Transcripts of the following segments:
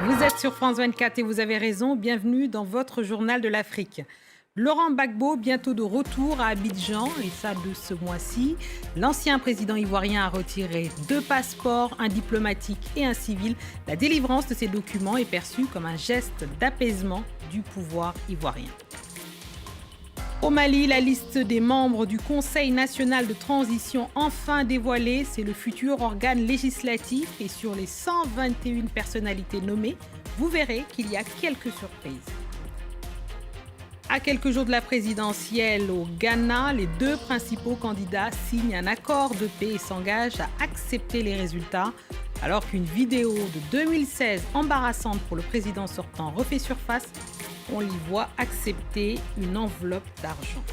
Vous êtes sur France 24 et vous avez raison. Bienvenue dans votre journal de l'Afrique. Laurent Gbagbo, bientôt de retour à Abidjan, et ça de ce mois-ci. L'ancien président ivoirien a retiré 2 passeports, un diplomatique et un civil. La délivrance de ces documents est perçue comme un geste d'apaisement du pouvoir ivoirien. Au Mali, la liste des membres du Conseil national de transition enfin dévoilée. C'est le futur organe législatif et sur les 121 personnalités nommées, vous verrez qu'il y a quelques surprises. À quelques jours de la présidentielle au Ghana, les 2 principaux candidats signent un accord de paix et s'engagent à accepter les résultats. Alors qu'une vidéo de 2016 embarrassante pour le président sortant refait surface, on l'y voit accepter une enveloppe d'argent.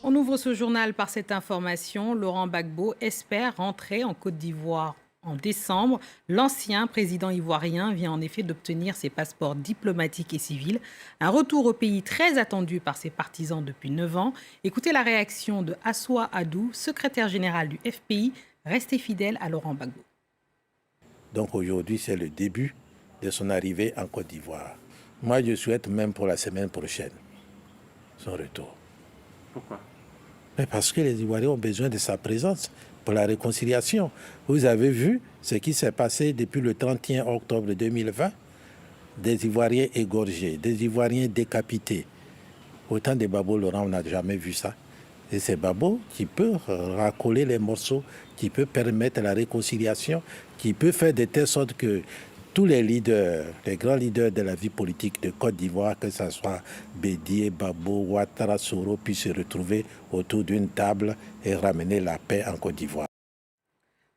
On ouvre ce journal par cette information. Laurent Gbagbo espère rentrer en Côte d'Ivoire en décembre. L'ancien président ivoirien vient en effet d'obtenir ses passeports diplomatiques et civils. Un retour au pays très attendu par ses partisans depuis 9 ans. Écoutez la réaction de Assoua Adou, secrétaire général du FPI, resté fidèle à Laurent Gbagbo. Donc aujourd'hui, c'est le début de son arrivée en Côte d'Ivoire. Moi, je souhaite même pour la semaine prochaine son retour. Pourquoi? Mais parce que les Ivoiriens ont besoin de sa présence pour la réconciliation. Vous avez vu ce qui s'est passé depuis le 31 octobre 2020. Des Ivoiriens égorgés, des Ivoiriens décapités. Autant de Gbagbo, Laurent, on n'a jamais vu ça. Et c'est Gbagbo qui peut racoler les morceaux, qui peut permettre la réconciliation, qui peut faire de telle sorte que tous les leaders, les grands leaders de la vie politique de Côte d'Ivoire, que ce soit Bédié, Gbagbo, Ouattara, Soro, puissent se retrouver autour d'une table et ramener la paix en Côte d'Ivoire.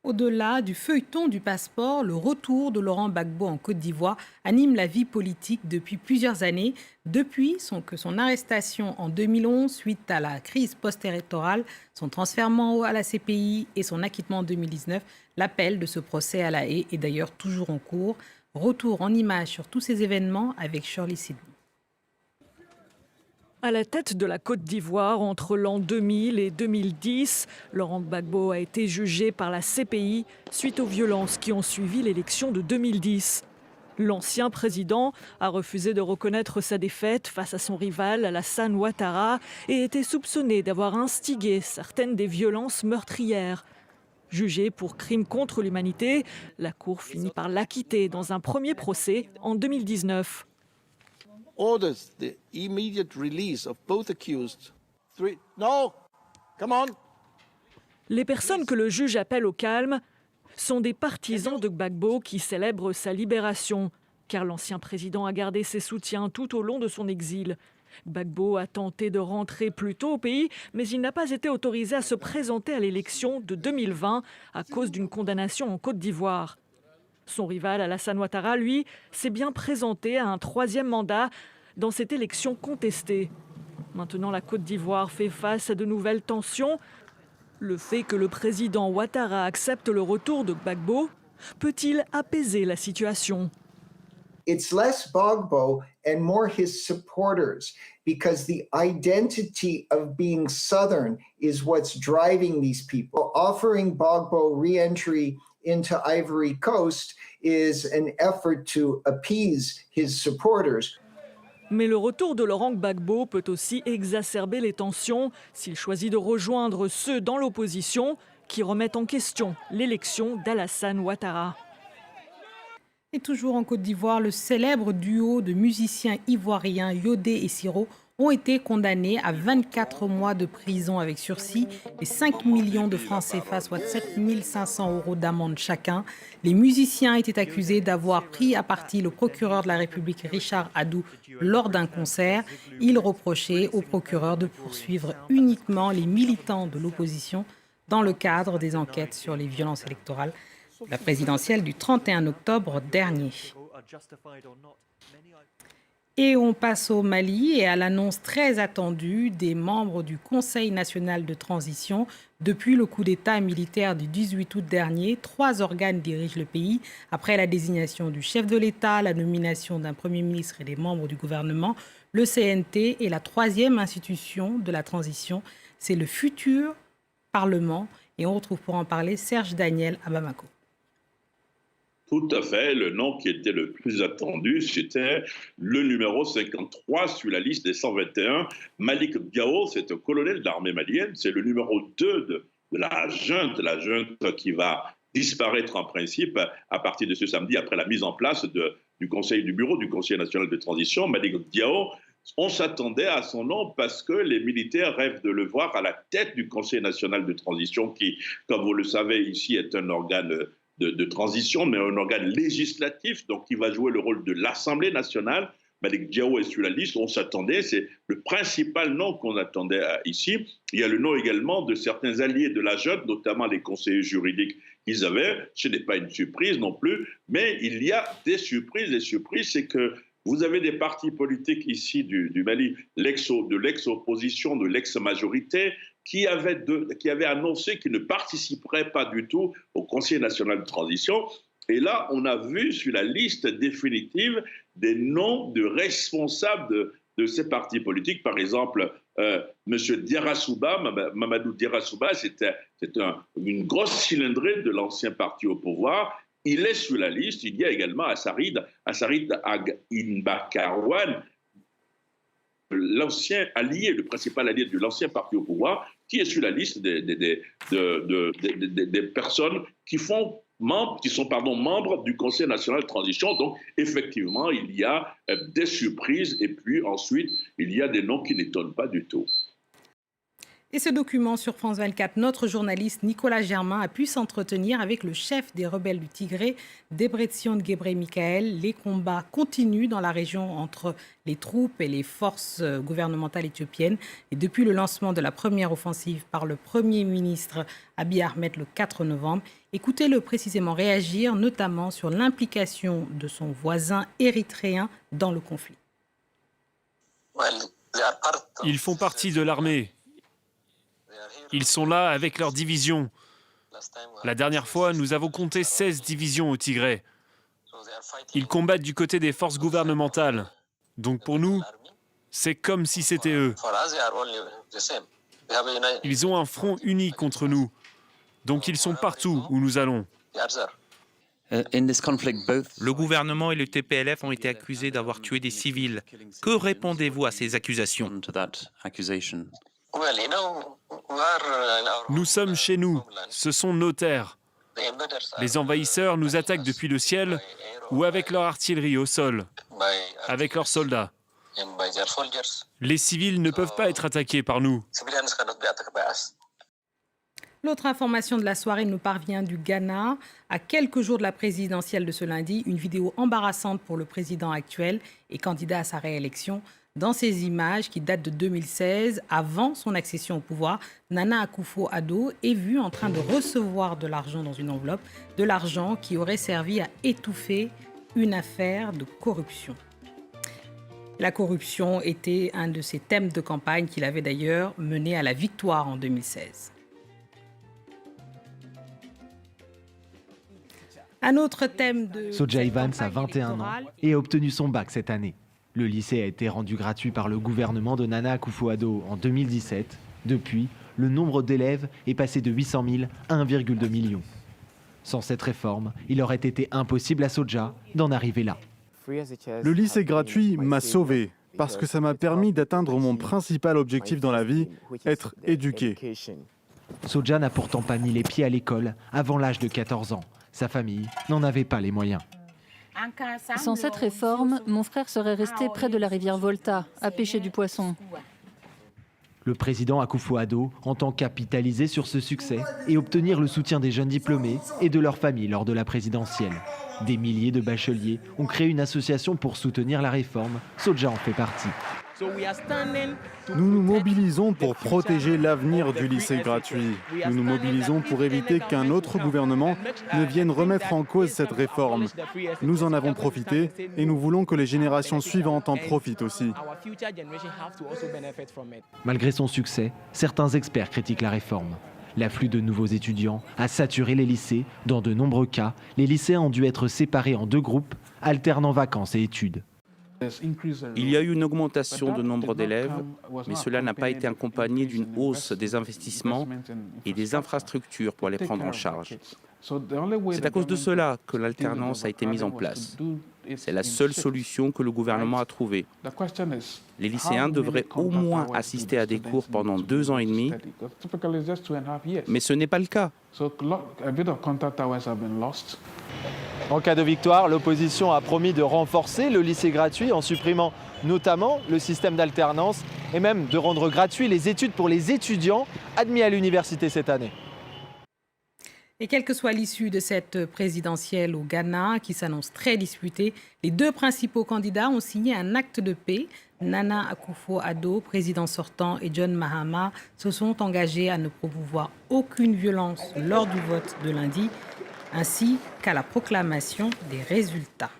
Au-delà du feuilleton du passeport, le retour de Laurent Gbagbo en Côte d'Ivoire anime la vie politique depuis plusieurs années. Depuis que son arrestation en 2011 suite à la crise post-électorale, son transfert à la CPI et son acquittement en 2019, l'appel de ce procès à La Haye est d'ailleurs toujours en cours. Retour en images sur tous ces événements avec Shirley Sidney. À la tête de la Côte d'Ivoire entre l'an 2000 et 2010, Laurent Gbagbo a été jugé par la CPI suite aux violences qui ont suivi l'élection de 2010. L'ancien président a refusé de reconnaître sa défaite face à son rival Alassane Ouattara et était soupçonné d'avoir instigé certaines des violences meurtrières. Jugé pour crimes contre l'humanité, la Cour finit par l'acquitter dans un premier procès en 2019. Orders the immediate release of both accused. No! Come on! Les personnes que le juge appelle au calme sont des partisans de Gbagbo qui célèbrent sa libération, car l'ancien président a gardé ses soutiens tout au long de son exil. Gbagbo a tenté de rentrer plus tôt au pays, mais il n'a pas été autorisé à se présenter à l'élection de 2020 à cause d'une condamnation en Côte d'Ivoire. Son rival Alassane Ouattara, lui, s'est bien présenté à un 3e mandat dans cette élection contestée. Maintenant, la Côte d'Ivoire fait face à de nouvelles tensions. Le fait que le président Ouattara accepte le retour de Gbagbo peut-il apaiser la situation? It's less Gbagbo and more his supporters, because the identity of being Southern is what's driving these people. Offering Gbagbo re-entry into Ivory Coast is an effort to appease his supporters. Mais le retour de Laurent Gbagbo peut aussi exacerber les tensions s'il choisit de rejoindre ceux dans l'opposition qui remettent en question l'élection d'Alassane Ouattara. Et toujours en Côte d'Ivoire, le célèbre duo de musiciens ivoiriens Yodé et Siro ont été condamnés à 24 mois de prison avec sursis et 5 millions de francs CFA, soit 7 500 € d'amende chacun. Les musiciens étaient accusés d'avoir pris à partie le procureur de la République Richard Adou lors d'un concert. Ils reprochaient au procureur de poursuivre uniquement les militants de l'opposition dans le cadre des enquêtes sur les violences électorales, la présidentielle du 31 octobre dernier. Et on passe au Mali et à l'annonce très attendue des membres du Conseil national de transition. Depuis le coup d'État militaire du 18 août dernier, 3 organes dirigent le pays. Après la désignation du chef de l'État, la nomination d'un Premier ministre et des membres du gouvernement, le CNT est la 3e institution de la transition. C'est le futur Parlement. Et on retrouve pour en parler Serge Daniel à Bamako. Tout à fait. Le nom qui était le plus attendu, c'était le numéro 53 sur la liste des 121. Malik Diao, c'est un colonel de l'armée malienne. C'est le numéro 2 de la junte qui va disparaître en principe à partir de ce samedi après la mise en place du bureau du Conseil national de transition. Malik Diao, on s'attendait à son nom parce que les militaires rêvent de le voir à la tête du Conseil national de transition qui, comme vous le savez ici, est un organe de transition, mais un organe législatif, donc qui va jouer le rôle de l'Assemblée nationale. Malik Diao est sur la liste, on s'attendait, c'est le principal nom qu'on attendait ici. Il y a le nom également de certains alliés de la junte, notamment les conseillers juridiques qu'ils avaient. Ce n'est pas une surprise non plus, mais il y a des surprises. Les surprises, c'est que vous avez des partis politiques ici du Mali, de l'ex-opposition, de l'ex-majorité, qui avaient annoncé qu'ils ne participeraient pas du tout au Conseil national de transition. Et là, on a vu sur la liste définitive des noms de responsables de ces partis politiques. Par exemple, M. Diarra-Souba, Mamadou Diarra-Souba, c'est une grosse cylindrée de l'ancien parti au pouvoir. Il est sur la liste. Il y a également Assarid Inbakarwan, l'ancien allié, le principal allié de l'ancien parti au pouvoir, qui est sur la liste des personnes qui sont membres du Conseil national de transition. Donc, effectivement, il y a des surprises et puis ensuite, il y a des noms qui n'étonnent pas du tout. Et ce document sur France 24, notre journaliste Nicolas Germain a pu s'entretenir avec le chef des rebelles du Tigré, Debretsion Gebremichael. Les combats continuent dans la région entre les troupes et les forces gouvernementales éthiopiennes. Et depuis le lancement de la première offensive par le Premier ministre Abiy Ahmed le 4 novembre, écoutez-le précisément réagir, notamment sur l'implication de son voisin érythréen dans le conflit. Ils font partie de l'armée. Ils sont là avec leurs divisions. La dernière fois, nous avons compté 16 divisions au Tigré. Ils combattent du côté des forces gouvernementales. Donc pour nous, c'est comme si c'était eux. Ils ont un front uni contre nous. Donc ils sont partout où nous allons. Le gouvernement et le TPLF ont été accusés d'avoir tué des civils. Que répondez-vous à ces accusations ? Nous sommes chez nous, ce sont nos terres. Les envahisseurs nous attaquent depuis le ciel ou avec leur artillerie au sol, avec leurs soldats. Les civils ne peuvent pas être attaqués par nous. L'autre information de la soirée nous parvient du Ghana. À quelques jours de la présidentielle de ce lundi, une vidéo embarrassante pour le président actuel et candidat à sa réélection. Dans ces images qui datent de 2016, avant son accession au pouvoir, Nana Akufo-Addo est vue en train de recevoir de l'argent dans une enveloppe, de l'argent qui aurait servi à étouffer une affaire de corruption. La corruption était un de ses thèmes de campagne qu'il avait d'ailleurs mené à la victoire en 2016. Un autre thème de Soja Evans a 21 ans et a obtenu son bac cette année. Le lycée a été rendu gratuit par le gouvernement de Nana Akufo-Addo en 2017. Depuis, le nombre d'élèves est passé de 800 000 à 1,2 million. Sans cette réforme, il aurait été impossible à Soja d'en arriver là. Le lycée gratuit m'a sauvé parce que ça m'a permis d'atteindre mon principal objectif dans la vie, être éduqué. Soja n'a pourtant pas mis les pieds à l'école avant l'âge de 14 ans. Sa famille n'en avait pas les moyens. Sans cette réforme, mon frère serait resté près de la rivière Volta, à pêcher du poisson. Le président Akufo-Addo entend capitaliser sur ce succès et obtenir le soutien des jeunes diplômés et de leurs familles lors de la présidentielle. Des milliers de bacheliers ont créé une association pour soutenir la réforme. Soja en fait partie. Nous nous mobilisons pour protéger l'avenir du lycée gratuit. Nous nous mobilisons pour éviter qu'un autre gouvernement ne vienne remettre en cause cette réforme. Nous en avons profité et nous voulons que les générations suivantes en profitent aussi. Malgré son succès, certains experts critiquent la réforme. L'afflux de nouveaux étudiants a saturé les lycées. Dans de nombreux cas, les lycéens ont dû être séparés en deux groupes, alternant vacances et études. Il y a eu une augmentation de nombre d'élèves, mais cela n'a pas été accompagné d'une hausse des investissements et des infrastructures pour les prendre en charge. C'est à cause de cela que l'alternance a été mise en place. C'est la seule solution que le gouvernement a trouvée. Les lycéens devraient au moins assister à des cours pendant 2 ans et demi, mais ce n'est pas le cas. En cas de victoire, l'opposition a promis de renforcer le lycée gratuit en supprimant notamment le système d'alternance et même de rendre gratuit les études pour les étudiants admis à l'université cette année. Et quelle que soit l'issue de cette présidentielle au Ghana, qui s'annonce très disputée, les 2 principaux candidats ont signé un acte de paix. Nana Akufo-Addo, président sortant, et John Mahama se sont engagés à ne promouvoir aucune violence lors du vote de lundi, ainsi qu'à la proclamation des résultats.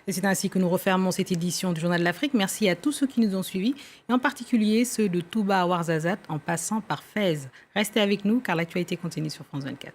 Et c'est ainsi que nous refermons cette édition du Journal de l'Afrique. Merci à tous ceux qui nous ont suivis, et en particulier ceux de Touba à Ouarzazate en passant par Fès. Restez avec nous car l'actualité continue sur France 24.